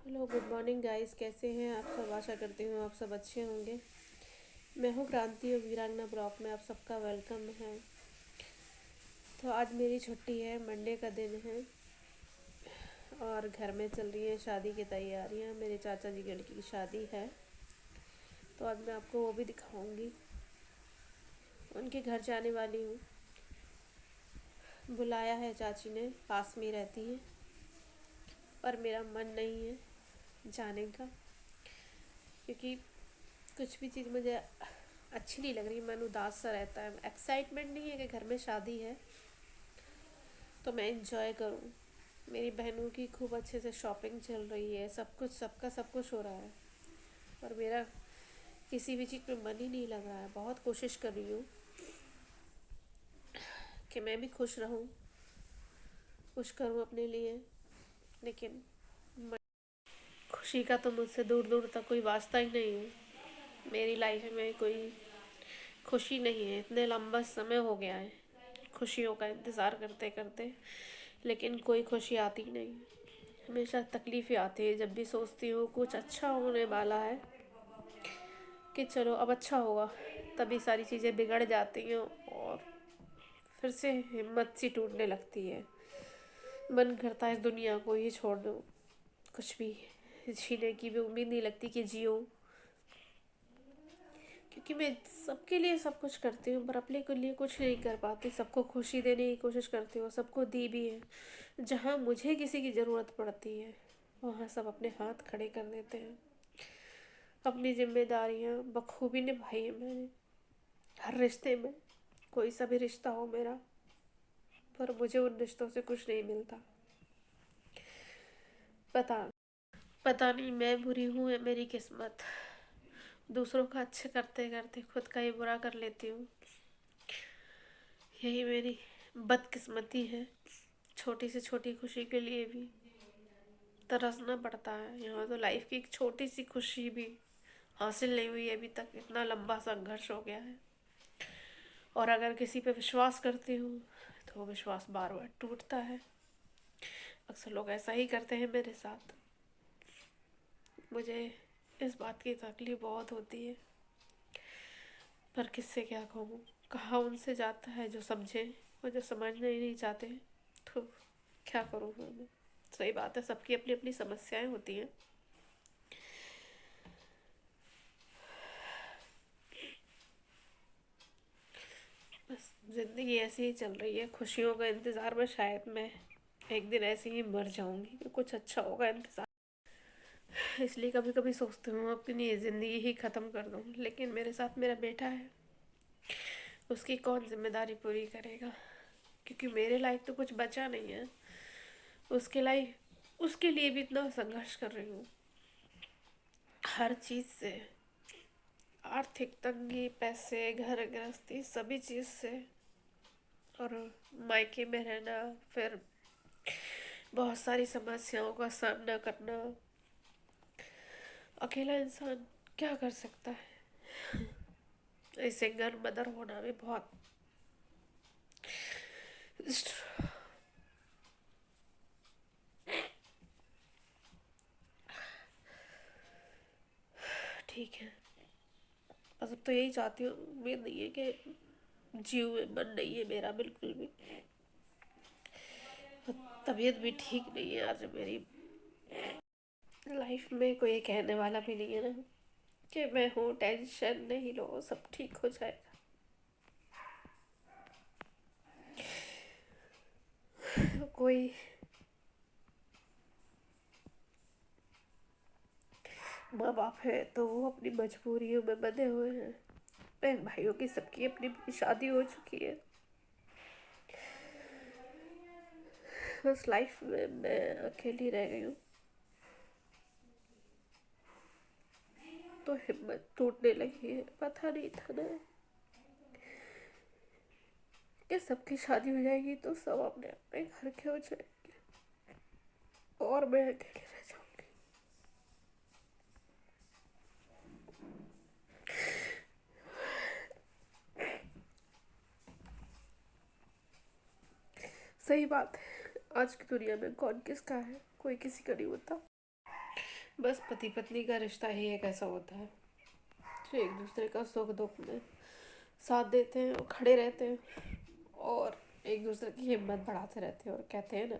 Hello, good morning guys. कैसे हैं आप सब? आशा करती हूँ आप सब अच्छे होंगे। मैं हूँ क्रांति और वीरांगना ब्लॉग में आप सबका वेलकम है। तो आज मेरी छुट्टी है, मंडे का दिन है और घर में चल रही है शादी की तैयारियाँ। मेरे चाचा जी की लड़की की शादी है, तो आज मैं आपको वो भी दिखाऊंगी। उनके घर जाने वाली हूँ। बुलाया है चाची ने, पास में ही रहती है, पर मेरा मन नहीं है जाने का, क्योंकि कुछ भी चीज़ मुझे अच्छी नहीं लग रही। मन उदास सा रहता है। एक्साइटमेंट नहीं है कि घर में शादी है तो मैं इंजॉय करूं। मेरी बहनों की खूब अच्छे से शॉपिंग चल रही है, सब कुछ, सबका सब कुछ हो रहा है, पर मेरा किसी भी चीज़ में मन ही नहीं लग रहा है। बहुत कोशिश कर रही हूँ कि मैं भी खुश रहूं, कुछ करूं अपने लिए, लेकिन खुशी का तो मुझसे दूर दूर तक कोई वास्ता ही नहीं है। मेरी लाइफ में कोई खुशी नहीं है। इतने लंबा समय हो गया है खुशियों का इंतज़ार करते करते, लेकिन कोई खुशी आती नहीं। हमेशा तकलीफ़ें आती है जब भी सोचती हूँ कुछ अच्छा होने वाला है, कि चलो अब अच्छा होगा, तभी सारी चीज़ें बिगड़ जाती हैं और फिर से हिम्मत सी टूटने लगती है। मन करता है इस दुनिया को ही छोड़ दूँ, कुछ भी जीने की भी उम्मीद नहीं लगती कि जियो, क्योंकि मैं सबके लिए सब कुछ करती हूँ पर अपने के लिए कुछ नहीं कर पाती। सबको खुशी देने की कोशिश करती हूँ, सबको दी भी है। जहाँ मुझे किसी की ज़रूरत पड़ती है वहाँ सब अपने हाथ खड़े कर देते हैं। अपनी जिम्मेदारियाँ बखूबी निभाई है मैंने हर रिश्ते में, कोई सा भी रिश्ता हो मेरा, पर मुझे उन रिश्तों से कुछ नहीं मिलता। पता पता नहीं मैं बुरी हूँ या मेरी किस्मत। दूसरों का अच्छे करते करते खुद का ही बुरा कर लेती हूँ। यही मेरी बदकिस्मती है। छोटी से छोटी खुशी के लिए भी तरसना पड़ता है। यहाँ तो लाइफ की एक छोटी सी खुशी भी हासिल नहीं हुई अभी तक। इतना लंबा संघर्ष हो गया है, और अगर किसी पे विश्वास करती हूँ तो वो विश्वास बार बार टूटता है। अक्सर लोग ऐसा ही करते हैं मेरे साथ। मुझे इस बात की तकलीफ बहुत होती है, पर किससे क्या कहूँ। कहाँ उनसे जाता है जो समझे, और जो समझना ही नहीं चाहते, तो क्या करूँ मैं। सही बात है, सबकी अपनी अपनी समस्याएं होती हैं। बस ज़िंदगी ऐसी ही चल रही है, खुशियों का इंतज़ार में। शायद मैं एक दिन ऐसे ही मर जाऊंगी कि कुछ अच्छा होगा इंतज़ार। इसलिए कभी कभी सोचती हूँ अपनी ज़िंदगी ही ख़त्म कर दूँ, लेकिन मेरे साथ मेरा बेटा है, उसकी कौन जिम्मेदारी पूरी करेगा, क्योंकि मेरे लायक तो कुछ बचा नहीं है। उसके लायक, उसके लिए भी इतना संघर्ष कर रही हूँ हर चीज़ से। आर्थिक तंगी, पैसे, घर गृहस्थी, सभी चीज़ से। और मायके में रहना, फिर बहुत सारी समस्याओं का सामना करना। अकेला इंसान क्या कर सकता है। सिंगल मदर होना भी बहुत ठीक है। बस अब तो यही चाहती हूँ, उम्मीद नहीं है कि जीव में मन नहीं है मेरा बिल्कुल भी। तबीयत भी ठीक नहीं है आज मेरी। लाइफ में कोई कहने वाला भी नहीं है ना कि मैं हूँ, टेंशन नहीं लो, सब ठीक हो जाएगा। कोई माँ बाप है तो वो अपनी मजबूरियों में बंधे हुए हैं। बहन भाइयों की सबकी अपनी अपनी शादी हो चुकी है। बस लाइफ में मैं अकेली रह गई हूँ, तो हिम्मत टूटने लगी है। पता नहीं था ना कि सबकी शादी हो जाएगी तो सब अपने अपने घर के हो जाएंगे और मैं अकेले रह जाऊंगी। सही बात है, आज की दुनिया में कौन किसका है, कोई किसी का नहीं होता। बस पति पत्नी का रिश्ता ही एक ऐसा होता है जो एक दूसरे का सुख दुख में साथ देते हैं और खड़े रहते हैं और एक दूसरे की हिम्मत बढ़ाते रहते हैं और कहते हैं ना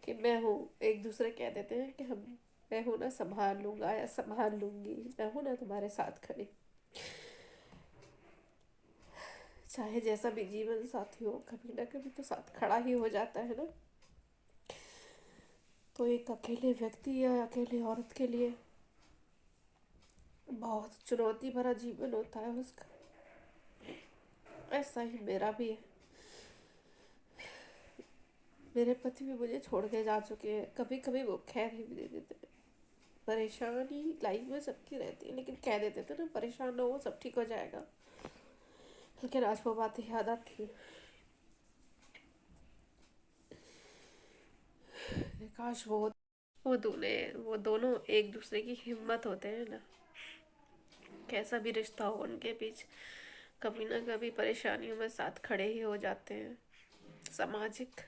कि मैं हूँ। एक दूसरे कह देते हैं कि हम मैं हूँ ना संभाल लूँगा या संभाल लूँगी, मैं हूँ ना तुम्हारे साथ खड़ी। चाहे जैसा भी जीवन साथी हो, कभी ना कभी तो साथ खड़ा ही हो जाता है ना। तो एक अकेले व्यक्ति या अकेले औरत के लिए बहुत चुनौती भरा जीवन होता है उसका। ऐसा ही मेरा भी है। मेरे पति भी मुझे छोड़ के जा चुके हैं, कभी कभी वो खैर ही भी दे देते हैं। परेशानी लाइफ में सबकी रहती है, लेकिन कह देते थे ना परेशान ना हो, सब ठीक हो जाएगा। लेकिन आज वो बातें याद आती हैं। काश वो दोनों एक दूसरे की हिम्मत होते हैं ना। कैसा भी रिश्ता हो उनके बीच, कभी ना कभी परेशानियों में साथ खड़े ही हो जाते हैं। सामाजिक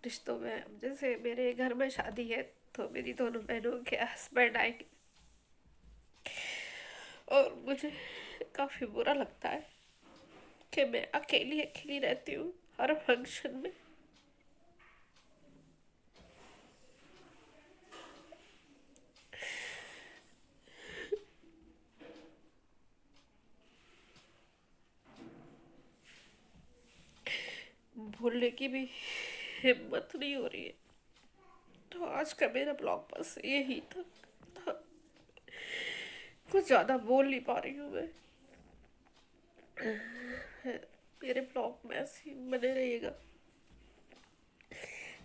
रिश्तों में, अब जैसे मेरे घर में शादी है तो मेरी दोनों बहनों के हस्बैंड आएंगे और मुझे काफ़ी बुरा लगता है कि मैं अकेली अकेली रहती हूँ हर फंक्शन में। भूलने की भी हिम्मत नहीं हो रही है। तो आज का मेरा ब्लॉग बस यही था। कुछ ज़्यादा बोल नहीं पा रही हूँ मैं। मेरे ब्लॉग में ऐसे ही बने रहिएगा।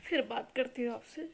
फिर बात करती हूँ आपसे।